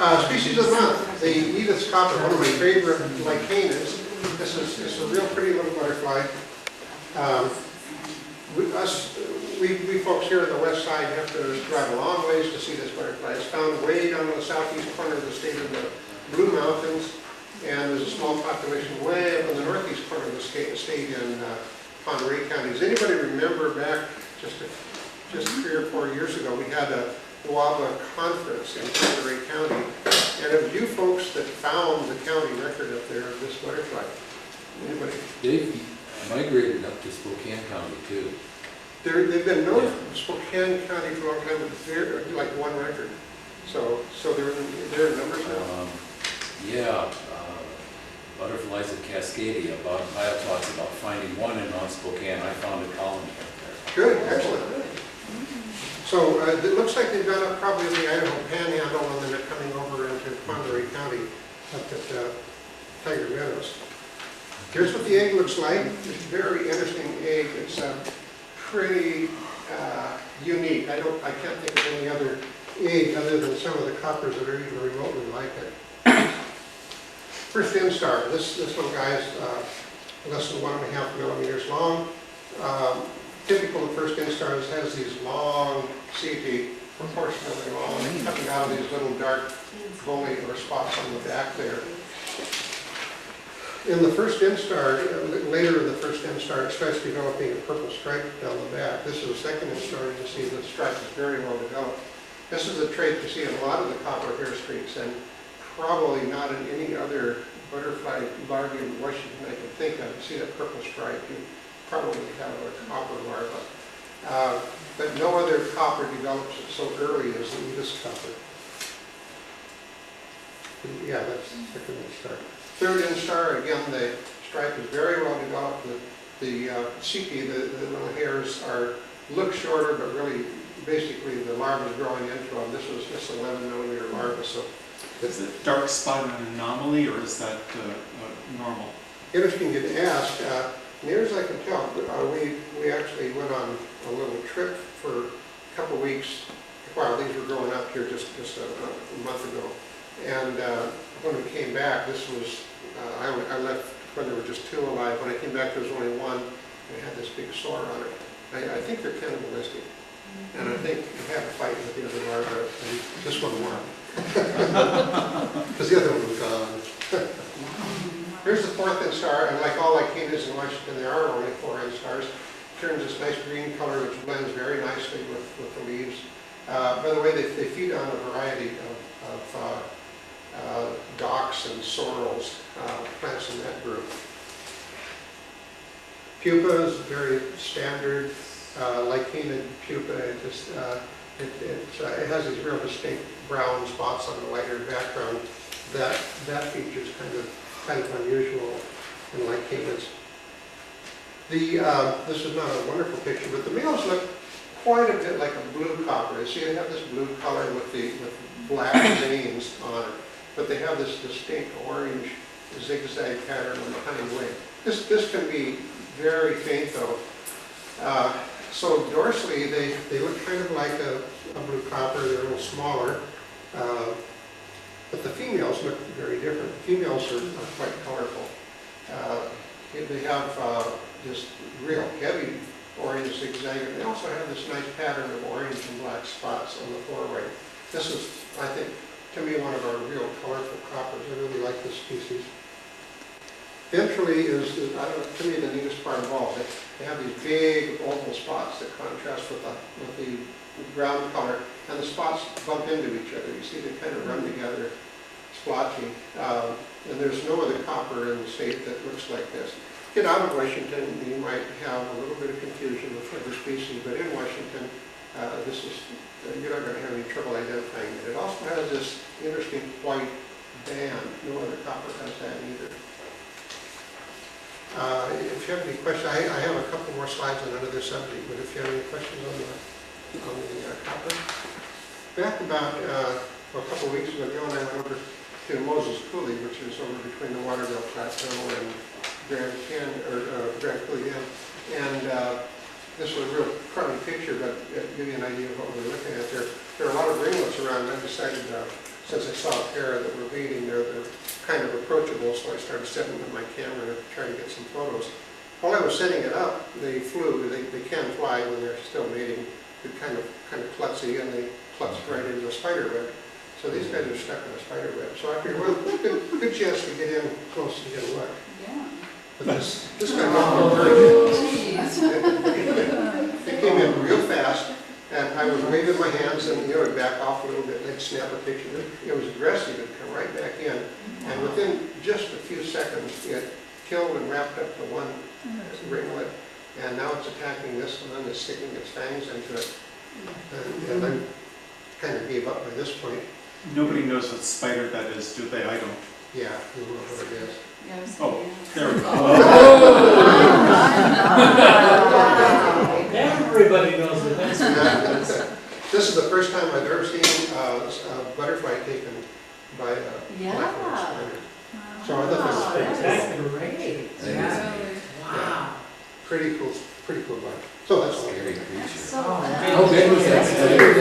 Species of the month, the Edith's copper, one of my favorite licanas. This is a real pretty little butterfly. We folks here on the west side have to drive a long ways to see this butterfly. It's found way down in the southeast corner of the state in the Blue Mountains, and there's a small population way up in the northeast corner of the state in Monterey County. Does anybody remember back just 3 or 4 years ago, we had a WBA conference in Monterey County, and it was you folks that found the county record up there of this butterfly. Anybody? They've migrated up to Spokane County too. They've been known in Spokane County for a long time, but they're like one record. So they're in numbers now? Butterflies at Cascadia. Bob Kyle talks about finding one in North Spokane. I found a colony up there. Good, excellent. So it looks like they've gone up probably in the Idaho Panhandle, and then they're coming over into Monterey County up at Tiger Meadows. Here's what the egg looks like. It's a very interesting egg. It's pretty unique. I can't think of any other egg other than some of the coppers that are even remotely like it. First instar. This little guy is less than 1.5 millimeters long. Typical of first instars has these long sepia, proportionally long, coming out of these little dark bully or spots on the back there. In the first instar, later in the first instar, it starts developing a purple stripe down the back. This is the second instar. You can see the stripe is very well developed. This is a trait you see in a lot of the copper hair streaks, and probably not in any other butterfly larvae in Washington I can think of. You see that purple stripe, you probably have a copper larva. But no other copper develops it so early as the Edith's copper. Yeah, that's the second instar. Third instar, again, the stripe is very well developed. The sepia, the little hairs look shorter, but really, basically, the larva is growing into them. This was just 11 millimeter larva. So, is it dark spot an anomaly, or is that normal? Interesting you to ask. Near as I can tell, we actually went on a little trip for a couple of weeks while these were growing up here just a month ago. And when we came back, this was, I left when there were just 2 alive. When I came back, there was only 1, and it had this big sore on it. I think they're cannibalistic. And I think they had a fight with the other larva, and this one won. Because the other one was gone. Here's the 4th instar, and like all licanas in Washington, there are only 4 instars. Turns this nice green color, which blends very nicely with the leaves. By the way, they feed on a variety of docks and sorrels, plants in that group. Pupa is very standard licana pupa. It has these real distinct brown spots on the lighter background. That feature is kind of unusual in licanas. This is not a wonderful picture, but the males look quite a bit like a blue copper. You see, they have this blue color with black veins on it, but they have this distinct orange zigzag pattern on the hind wing. This can be very faint though. So dorsally, they look kind of like a blue copper. They're a little smaller, but the females look very different. The females are quite colorful. They have this real heavy orange zigzag, and they also have this nice pattern of orange and black spots on the forewing. This is, I think, to me, one of our real colorful coppers. I really like this species. Ventrally is, I don't know, to me, the neatest part of all. They have these big oval spots that contrast with the ground color, and the spots bump into each other. You see, they kind of run together, splotchy. And there's no other copper in the state that looks like this. Get out of Washington, you might have a little bit of confusion with other species, but in Washington, you're not going to have any trouble identifying it. It also has this interesting white band. No other copper has that either. If you have any questions, I have a couple more slides on another subject, but if you have any questions on the copper. Back about a couple of weeks ago, Joe and I went over to Moses Coulee, which is over between the Waterville Plateau and Grand Coulee, and this was a real crummy picture, but to give you an idea of what we're looking at there. There are a lot of ringlets around, and I decided since I saw a pair that were mating there, they're kind of approachable, so I started setting with my camera to try to get some photos. While I was setting it up, they flew. They can fly when they're still mating. They're kind of klutzy, and they klutz right into a spider web. So these guys are stuck in a spider web. So I figured, well, good chance to get in close and get a look. Yeah. But this guy went very good. They came in real fast, and I was waving my hands, and it'd back off a little bit, and they'd snap a picture. It was aggressive. It'd come right back in, and within just a few seconds, it killed and wrapped up the one ringlet, and now it's attacking this one. It's sticking its fangs into it, and I kind of gave up by this point. Nobody knows what spider that is, do they? I don't. Yeah, you know what it is. Oh, there we go. Everybody knows it. This is the first time I've ever seen a butterfly taken by a black spider. So I thought that was pretty cool. That's great. Yeah. Wow. Pretty cool bug. So that's all I Scary got. creature. So Oh, bad. How big was that spider?